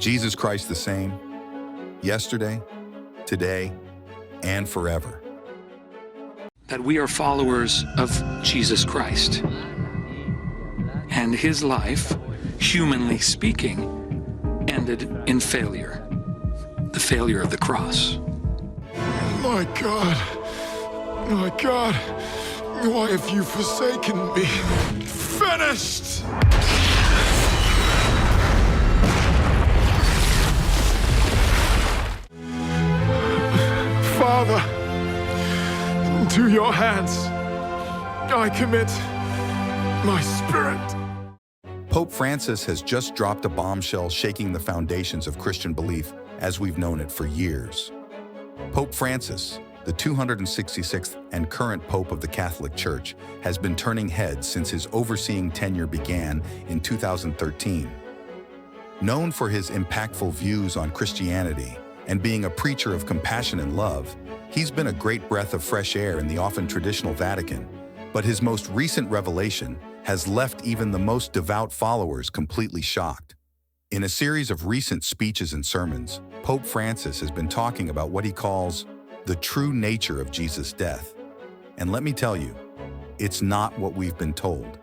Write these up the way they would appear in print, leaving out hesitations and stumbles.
Jesus Christ the same, yesterday, today, and forever. That we are followers of Jesus Christ. And his life, humanly speaking, ended in failure. The failure of the cross. My God, why have you forsaken me? Finished! Father, to your hands I commit my spirit. Pope Francis has just dropped a bombshell shaking the foundations of Christian belief as we've known it for years. Pope Francis, the 266th and current Pope of the Catholic Church, has been turning heads since his overseeing tenure began in 2013. Known for his impactful views on Christianity and being a preacher of compassion and love, he's been a great breath of fresh air in the often traditional Vatican, but his most recent revelation has left even the most devout followers completely shocked. In a series of recent speeches and sermons, Pope Francis has been talking about what he calls the true nature of Jesus' death. And let me tell you, it's not what we've been told.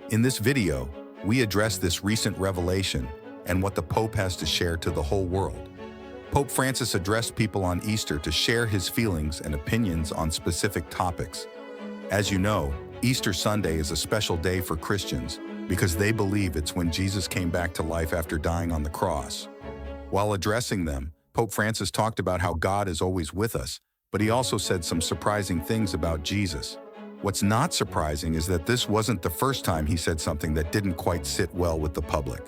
In this video, we address this recent revelation and what the Pope has to share to the whole world. Pope Francis addressed people on Easter to share his feelings and opinions on specific topics. As you know, Easter Sunday is a special day for Christians because they believe it's when Jesus came back to life after dying on the cross. While addressing them, Pope Francis talked about how God is always with us, but he also said some surprising things about Jesus. What's not surprising is that this wasn't the first time he said something that didn't quite sit well with the public.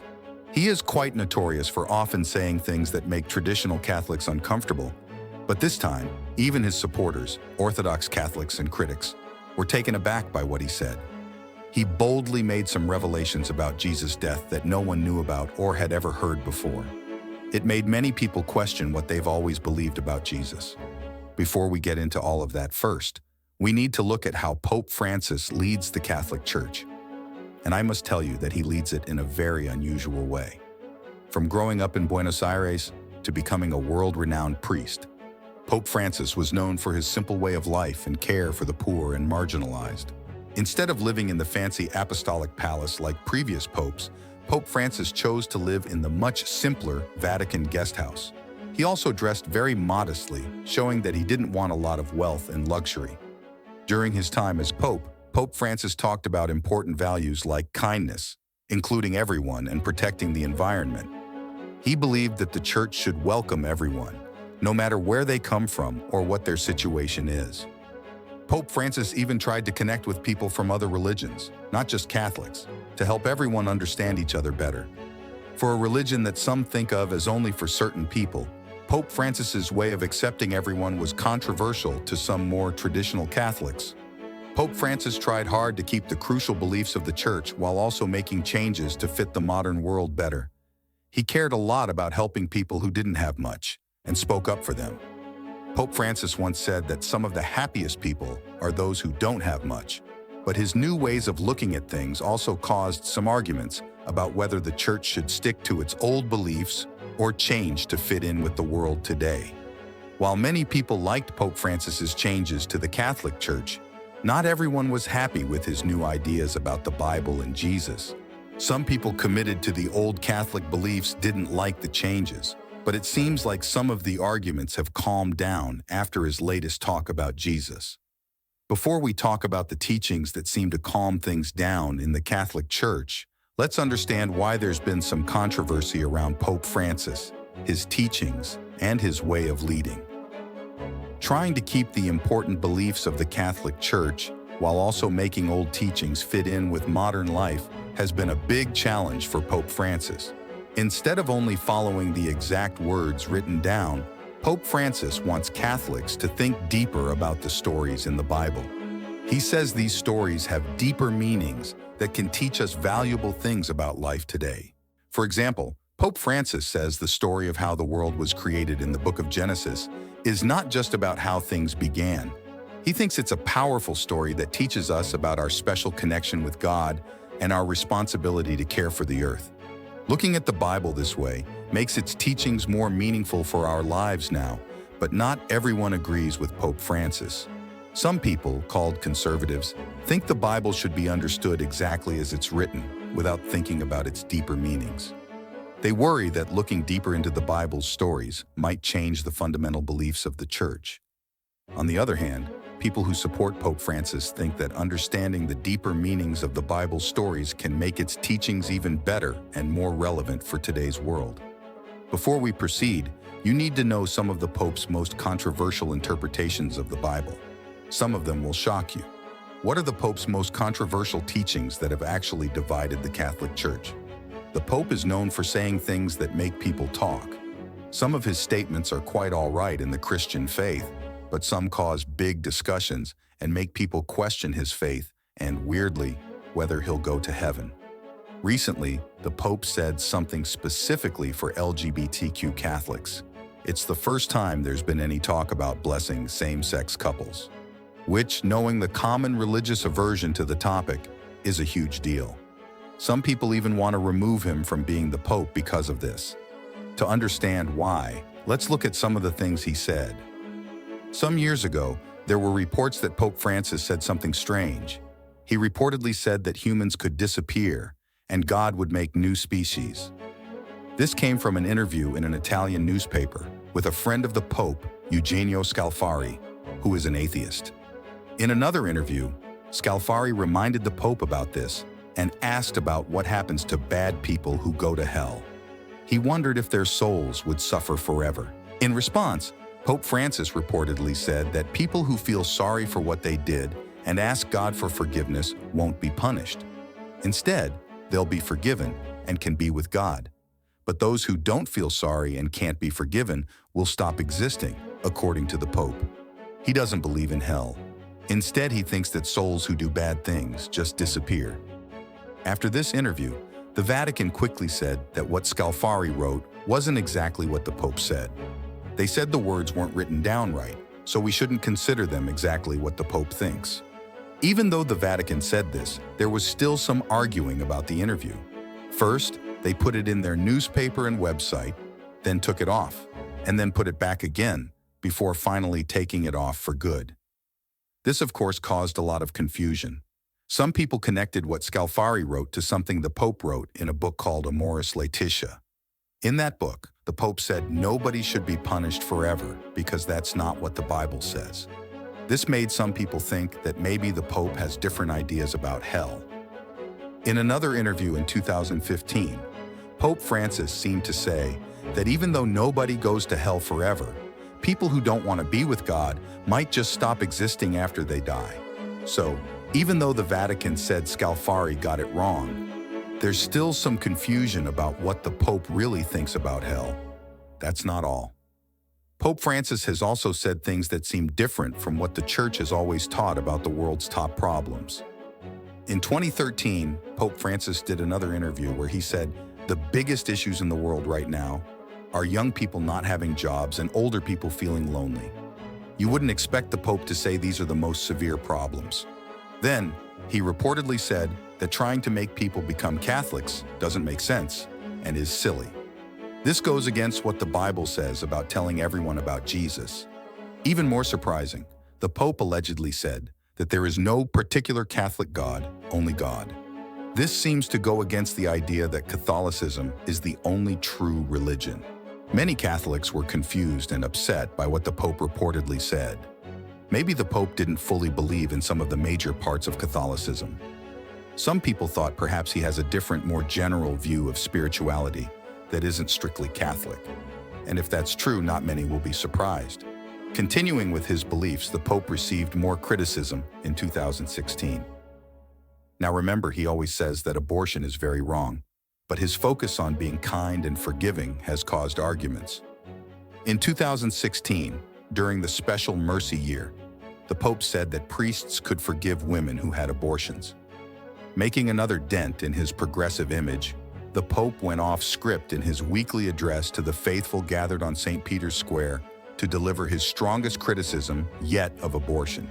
He is quite notorious for often saying things that make traditional Catholics uncomfortable, but this time, even his supporters, Orthodox Catholics and critics, were taken aback by what he said. He boldly made some revelations about Jesus' death that no one knew about or had ever heard before. It made many people question what they've always believed about Jesus. Before we get into all of that, first, we need to look at how Pope Francis leads the Catholic Church. And I must tell you that he leads it in a very unusual way. From growing up in Buenos Aires to becoming a world-renowned priest, Pope Francis was known for his simple way of life and care for the poor and marginalized. Instead of living in the fancy apostolic palace like previous popes, Pope Francis chose to live in the much simpler Vatican guest house. He also dressed very modestly, showing that he didn't want a lot of wealth and luxury. During his time as Pope, Pope Francis talked about important values like kindness, including everyone, and protecting the environment. He believed that the Church should welcome everyone, no matter where they come from or what their situation is. Pope Francis even tried to connect with people from other religions, not just Catholics, to help everyone understand each other better. For a religion that some think of as only for certain people, Pope Francis's way of accepting everyone was controversial to some more traditional Catholics. Pope Francis tried hard to keep the crucial beliefs of the Church while also making changes to fit the modern world better. He cared a lot about helping people who didn't have much and spoke up for them. Pope Francis once said that some of the happiest people are those who don't have much, but his new ways of looking at things also caused some arguments about whether the Church should stick to its old beliefs or change to fit in with the world today. While many people liked Pope Francis's changes to the Catholic Church, not everyone was happy with his new ideas about the Bible and Jesus. Some people committed to the old Catholic beliefs didn't like the changes, but it seems like some of the arguments have calmed down after his latest talk about Jesus. Before we talk about the teachings that seem to calm things down in the Catholic Church, let's understand why there's been some controversy around Pope Francis, his teachings, and his way of leading. Trying to keep the important beliefs of the Catholic Church while also making old teachings fit in with modern life has been a big challenge for Pope Francis. Instead of only following the exact words written down, Pope Francis wants Catholics to think deeper about the stories in the Bible. He says these stories have deeper meanings that can teach us valuable things about life today. For example, Pope Francis says the story of how the world was created in the book of Genesis is not just about how things began. He thinks it's a powerful story that teaches us about our special connection with God and our responsibility to care for the earth. Looking at the Bible this way makes its teachings more meaningful for our lives now, but not everyone agrees with Pope Francis. Some people, called conservatives, think the Bible should be understood exactly as it's written, without thinking about its deeper meanings. They worry that looking deeper into the Bible's stories might change the fundamental beliefs of the Church. On the other hand, people who support Pope Francis think that understanding the deeper meanings of the Bible's stories can make its teachings even better and more relevant for today's world. Before we proceed, you need to know some of the Pope's most controversial interpretations of the Bible. Some of them will shock you. What are the Pope's most controversial teachings that have actually divided the Catholic Church? The Pope is known for saying things that make people talk. Some of his statements are quite all right in the Christian faith, but some cause big discussions and make people question his faith and, weirdly, whether he'll go to heaven. Recently, the Pope said something specifically for LGBTQ Catholics. It's the first time there's been any talk about blessing same-sex couples, which, knowing the common religious aversion to the topic, is a huge deal. Some people even want to remove him from being the Pope because of this. To understand why, let's look at some of the things he said. Some years ago, there were reports that Pope Francis said something strange. He reportedly said that humans could disappear and God would make new species. This came from an interview in an Italian newspaper with a friend of the Pope, Eugenio Scalfari, who is an atheist. In another interview, Scalfari reminded the Pope about this and asked about what happens to bad people who go to hell. He wondered if their souls would suffer forever. In response, Pope Francis reportedly said that people who feel sorry for what they did and ask God for forgiveness won't be punished. Instead, they'll be forgiven and can be with God. But those who don't feel sorry and can't be forgiven will stop existing, according to the Pope. He doesn't believe in hell. Instead, he thinks that souls who do bad things just disappear. After this interview, the Vatican quickly said that what Scalfari wrote wasn't exactly what the Pope said. They said the words weren't written down right, so we shouldn't consider them exactly what the Pope thinks. Even though the Vatican said this, there was still some arguing about the interview. First, they put it in their newspaper and website, then took it off, and then put it back again, before finally taking it off for good. This, of course, caused a lot of confusion. Some people connected what Scalfari wrote to something the Pope wrote in a book called Amoris Laetitia. In that book, the Pope said nobody should be punished forever because that's not what the Bible says. This made some people think that maybe the Pope has different ideas about hell. In another interview in 2015, Pope Francis seemed to say that even though nobody goes to hell forever, people who don't want to be with God might just stop existing after they die. So, even though the Vatican said Scalfari got it wrong, there's still some confusion about what the Pope really thinks about hell. That's not all. Pope Francis has also said things that seem different from what the Church has always taught about the world's top problems. In 2013, Pope Francis did another interview where he said the biggest issues in the world right now are young people not having jobs and older people feeling lonely. You wouldn't expect the Pope to say these are the most severe problems. Then, he reportedly said that trying to make people become Catholics doesn't make sense and is silly. This goes against what the Bible says about telling everyone about Jesus. Even more surprising, the Pope allegedly said that there is no particular Catholic God, only God. This seems to go against the idea that Catholicism is the only true religion. Many Catholics were confused and upset by what the Pope reportedly said. Maybe the Pope didn't fully believe in some of the major parts of Catholicism. Some people thought perhaps he has a different, more general view of spirituality that isn't strictly Catholic. And if that's true, not many will be surprised. Continuing with his beliefs, the Pope received more criticism in 2016. Now remember, he always says that abortion is very wrong, but his focus on being kind and forgiving has caused arguments. In 2016, during the Special Mercy Year, the Pope said that priests could forgive women who had abortions. Making another dent in his progressive image, the Pope went off script in his weekly address to the faithful gathered on St. Peter's Square to deliver his strongest criticism yet of abortion.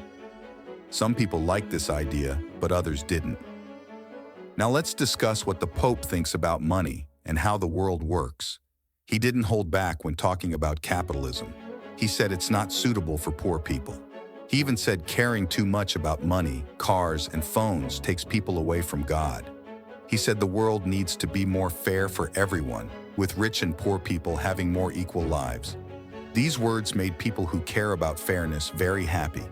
Some people liked this idea, but others didn't. Now let's discuss what the Pope thinks about money and how the world works. He didn't hold back when talking about capitalism. He said it's not suitable for poor people. He even said caring too much about money, cars, and phones takes people away from God. He said the world needs to be more fair for everyone, with rich and poor people having more equal lives. These words made people who care about fairness very happy,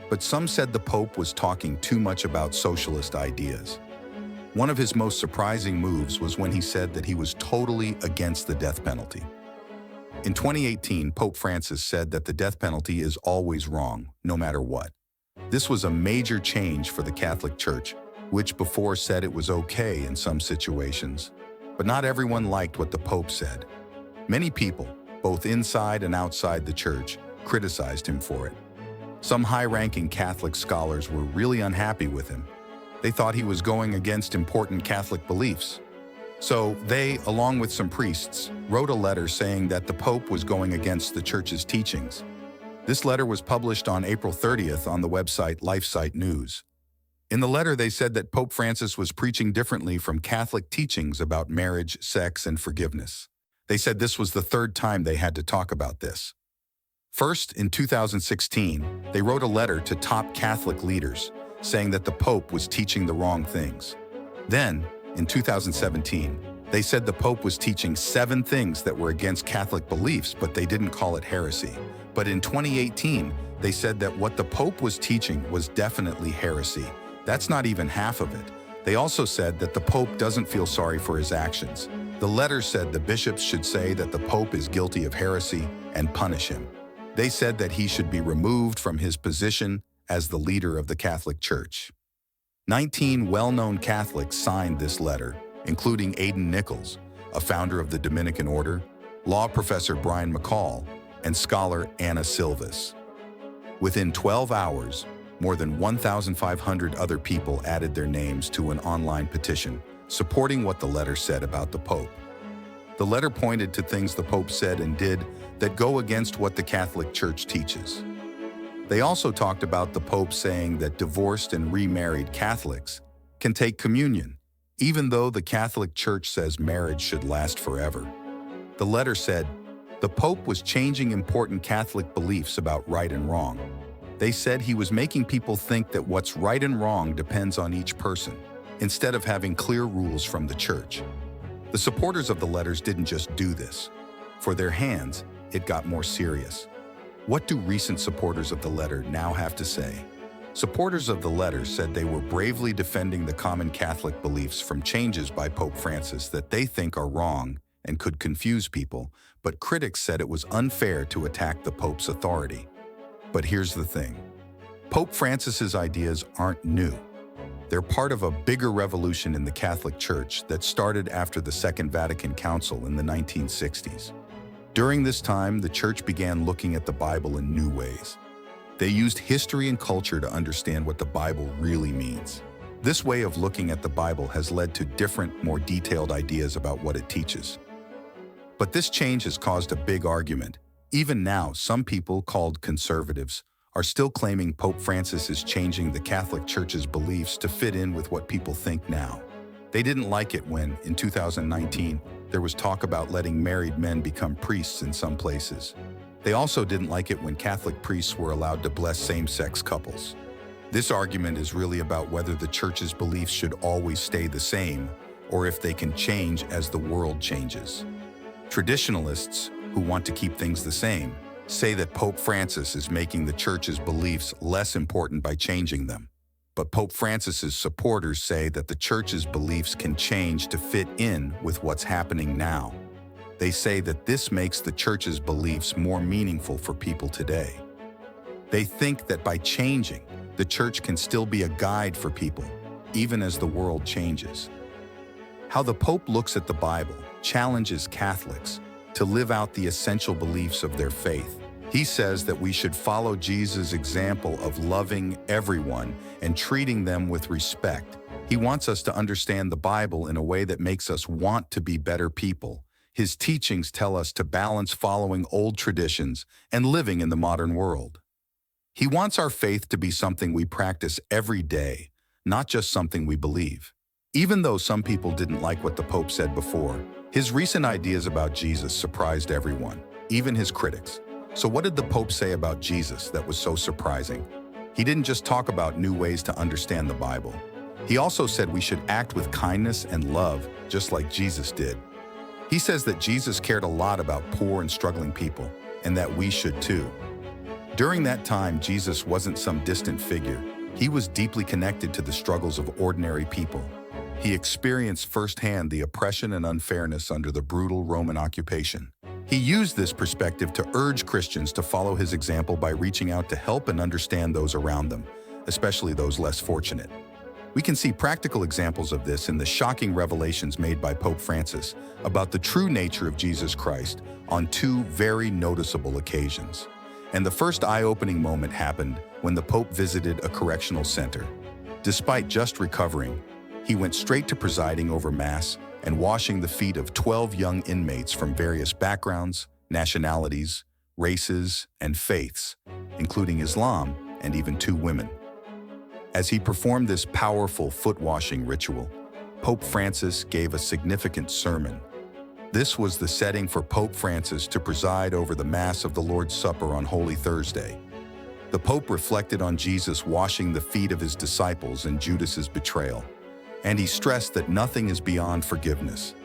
but some said the Pope was talking too much about socialist ideas. One of his most surprising moves was when he said that he was totally against the death penalty. In 2018, Pope Francis said that the death penalty is always wrong, no matter what. This was a major change for the Catholic Church, which before said it was okay in some situations. But not everyone liked what the Pope said. Many people, both inside and outside the Church, criticized him for it. Some high-ranking Catholic scholars were really unhappy with him. They thought he was going against important Catholic beliefs. So they, along with some priests, wrote a letter saying that the Pope was going against the Church's teachings. This letter was published on April 30th on the website LifeSite News. In the letter, they said that Pope Francis was preaching differently from Catholic teachings about marriage, sex, and forgiveness. They said this was the third time they had to talk about this. First, in 2016, they wrote a letter to top Catholic leaders, saying that the Pope was teaching the wrong things. Then, in 2017, they said the Pope was teaching 7 things that were against Catholic beliefs, but they didn't call it heresy. But in 2018, they said that what the Pope was teaching was definitely heresy. That's not even half of it. They also said that the Pope doesn't feel sorry for his actions. The letter said the bishops should say that the Pope is guilty of heresy and punish him. They said that he should be removed from his position as the leader of the Catholic Church. 19 well-known Catholics signed this letter, including Aidan Nichols, a founder of the Dominican Order, law professor Brian McCall, and scholar Anna Silvas. Within 12 hours, more than 1,500 other people added their names to an online petition supporting what the letter said about the Pope. The letter pointed to things the Pope said and did that go against what the Catholic Church teaches. They also talked about the Pope saying that divorced and remarried Catholics can take communion, even though the Catholic Church says marriage should last forever. The letter said, the Pope was changing important Catholic beliefs about right and wrong. They said he was making people think that what's right and wrong depends on each person, instead of having clear rules from the Church. The supporters of the letters didn't just do this. For their hands, it got more serious. What do recent supporters of the letter now have to say? Supporters of the letter said they were bravely defending the common Catholic beliefs from changes by Pope Francis that they think are wrong and could confuse people, but critics said it was unfair to attack the Pope's authority. But here's the thing. Pope Francis's ideas aren't new. They're part of a bigger revolution in the Catholic Church that started after the Second Vatican Council in the 1960s. During this time, the Church began looking at the Bible in new ways. They used history and culture to understand what the Bible really means. This way of looking at the Bible has led to different, more detailed ideas about what it teaches. But this change has caused a big argument. Even now, some people, called conservatives, are still claiming Pope Francis is changing the Catholic Church's beliefs to fit in with what people think now. They didn't like it when, in 2019, there was talk about letting married men become priests in some places. They also didn't like it when Catholic priests were allowed to bless same-sex couples. This argument is really about whether the Church's beliefs should always stay the same, or if they can change as the world changes. Traditionalists, who want to keep things the same, say that Pope Francis is making the Church's beliefs less important by changing them. But Pope Francis's supporters say that the Church's beliefs can change to fit in with what's happening now. They say that this makes the Church's beliefs more meaningful for people today. They think that by changing, the Church can still be a guide for people, even as the world changes. How the Pope looks at the Bible challenges Catholics to live out the essential beliefs of their faith. He says that we should follow Jesus' example of loving everyone and treating them with respect. He wants us to understand the Bible in a way that makes us want to be better people. His teachings tell us to balance following old traditions and living in the modern world. He wants our faith to be something we practice every day, not just something we believe. Even though some people didn't like what the Pope said before, His recent ideas about Jesus surprised everyone, even his critics. So what did the Pope say about Jesus that was so surprising? He didn't just talk about new ways to understand the Bible. He also said we should act with kindness and love, just like Jesus did. He says that Jesus cared a lot about poor and struggling people, and that we should too. During that time, Jesus wasn't some distant figure. He was deeply connected to the struggles of ordinary people. He experienced firsthand the oppression and unfairness under the brutal Roman occupation. He used this perspective to urge Christians to follow his example by reaching out to help and understand those around them, especially those less fortunate. We can see practical examples of this in the shocking revelations made by Pope Francis about the true nature of Jesus Christ on two very noticeable occasions. And the first eye-opening moment happened when the Pope visited a correctional center. Despite just recovering, he went straight to presiding over Mass and washing the feet of 12 young inmates from various backgrounds, nationalities, races, and faiths, including Islam and even 2 women. As he performed this powerful foot-washing ritual, Pope Francis gave a significant sermon. This was the setting for Pope Francis to preside over the Mass of the Lord's Supper on Holy Thursday. The Pope reflected on Jesus washing the feet of his disciples in Judas's betrayal, and he stressed that nothing is beyond forgiveness.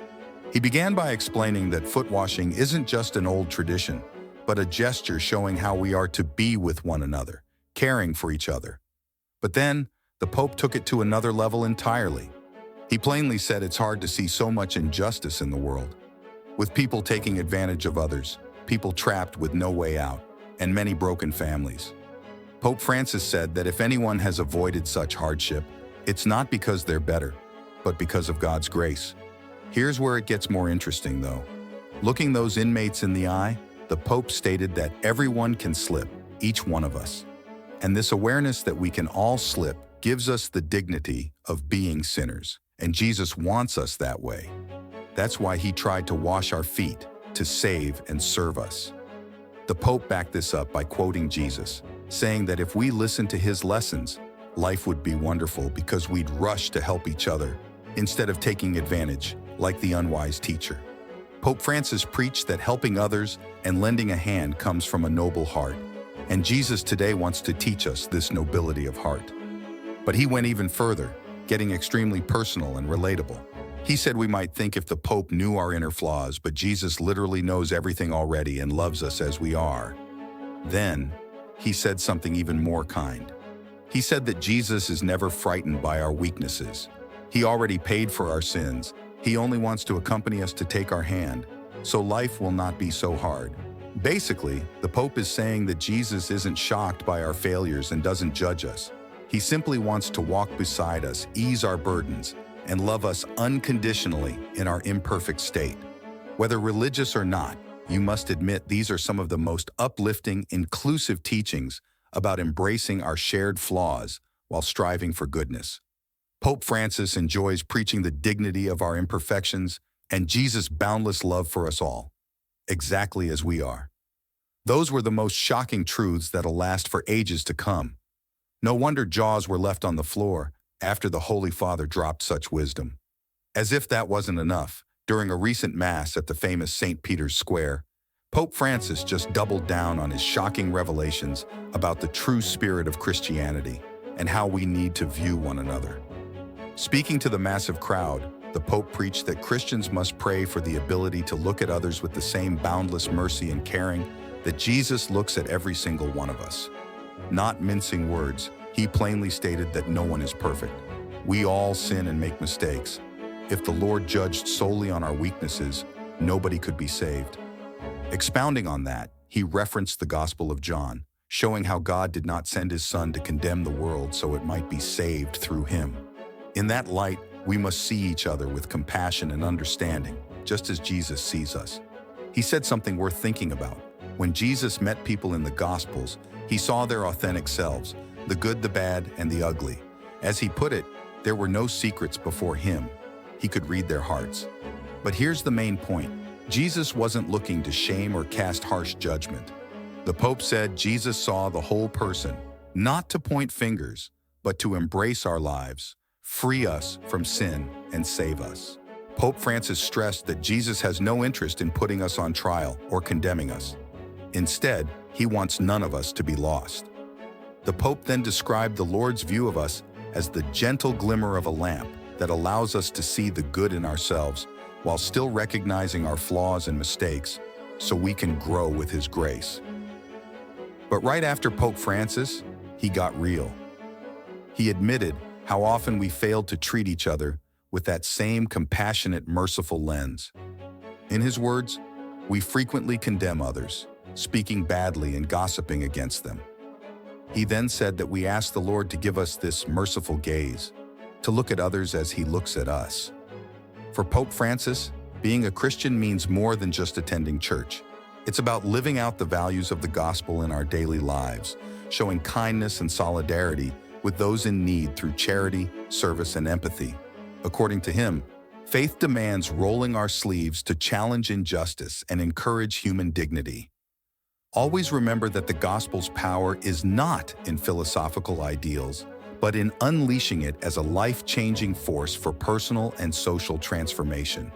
He began by explaining that foot washing isn't just an old tradition, but a gesture showing how we are to be with one another, caring for each other. But then, the Pope took it to another level entirely. He plainly said it's hard to see so much injustice in the world, with people taking advantage of others, people trapped with no way out, and many broken families. Pope Francis said that if anyone has avoided such hardship, it's not because they're better, but because of God's grace. Here's where it gets more interesting, though. Looking those inmates in the eye, the Pope stated that everyone can slip, each one of us. And this awareness that we can all slip gives us the dignity of being sinners, and Jesus wants us that way. That's why he tried to wash our feet, to save and serve us. The Pope backed this up by quoting Jesus, saying that if we listened to his lessons, life would be wonderful because we'd rush to help each other instead of taking advantage, like the unwise teacher. Pope Francis preached that helping others and lending a hand comes from a noble heart, and Jesus today wants to teach us this nobility of heart. But he went even further, getting extremely personal and relatable. He said we might think if the Pope knew our inner flaws, but Jesus literally knows everything already and loves us as we are. Then, he said something even more kind. He said that Jesus is never frightened by our weaknesses. He already paid for our sins. He only wants to accompany us to take our hand, so life will not be so hard. Basically, the Pope is saying that Jesus isn't shocked by our failures and doesn't judge us. He simply wants to walk beside us, ease our burdens, and love us unconditionally in our imperfect state. Whether religious or not, you must admit these are some of the most uplifting, inclusive teachings about embracing our shared flaws while striving for goodness. Pope Francis enjoys preaching the dignity of our imperfections and Jesus' boundless love for us all, exactly as we are. Those were the most shocking truths that'll last for ages to come. No wonder jaws were left on the floor after the Holy Father dropped such wisdom. As if that wasn't enough, during a recent Mass at the famous St. Peter's Square, Pope Francis just doubled down on his shocking revelations about the true spirit of Christianity and how we need to view one another. Speaking to the massive crowd, the Pope preached that Christians must pray for the ability to look at others with the same boundless mercy and caring that Jesus looks at every single one of us. Not mincing words, he plainly stated that no one is perfect. We all sin and make mistakes. If the Lord judged solely on our weaknesses, nobody could be saved. Expounding on that, he referenced the Gospel of John, showing how God did not send his Son to condemn the world so it might be saved through him. In that light, we must see each other with compassion and understanding, just as Jesus sees us. He said something worth thinking about. When Jesus met people in the Gospels, he saw their authentic selves, the good, the bad, and the ugly. As he put it, there were no secrets before him. He could read their hearts. But here's the main point. Jesus wasn't looking to shame or cast harsh judgment. The Pope said Jesus saw the whole person, not to point fingers, but to embrace our lives, free us from sin, and save us. Pope Francis stressed that Jesus has no interest in putting us on trial or condemning us. Instead, he wants none of us to be lost. The Pope then described the Lord's view of us as the gentle glimmer of a lamp that allows us to see the good in ourselves while still recognizing our flaws and mistakes so we can grow with his grace. But right after Pope Francis, he got real. He admitted how often we failed to treat each other with that same compassionate, merciful lens. In his words, we frequently condemn others, speaking badly and gossiping against them. He then said that we ask the Lord to give us this merciful gaze, to look at others as he looks at us. For Pope Francis, being a Christian means more than just attending church. It's about living out the values of the gospel in our daily lives, showing kindness and solidarity with those in need through charity, service, and empathy. According to him, faith demands rolling our sleeves to challenge injustice and encourage human dignity. Always remember that the gospel's power is not in philosophical ideals, but in unleashing it as a life-changing force for personal and social transformation.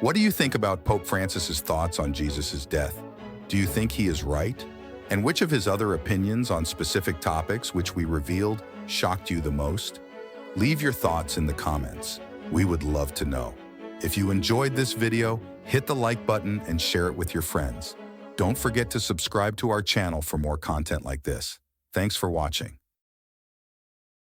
What do you think about Pope Francis's thoughts on Jesus' death? Do you think he is right? And which of his other opinions on specific topics which we revealed shocked you the most? Leave your thoughts in the comments. We would love to know. If you enjoyed this video, hit the like button and share it with your friends. Don't forget to subscribe to our channel for more content like this. Thanks for watching.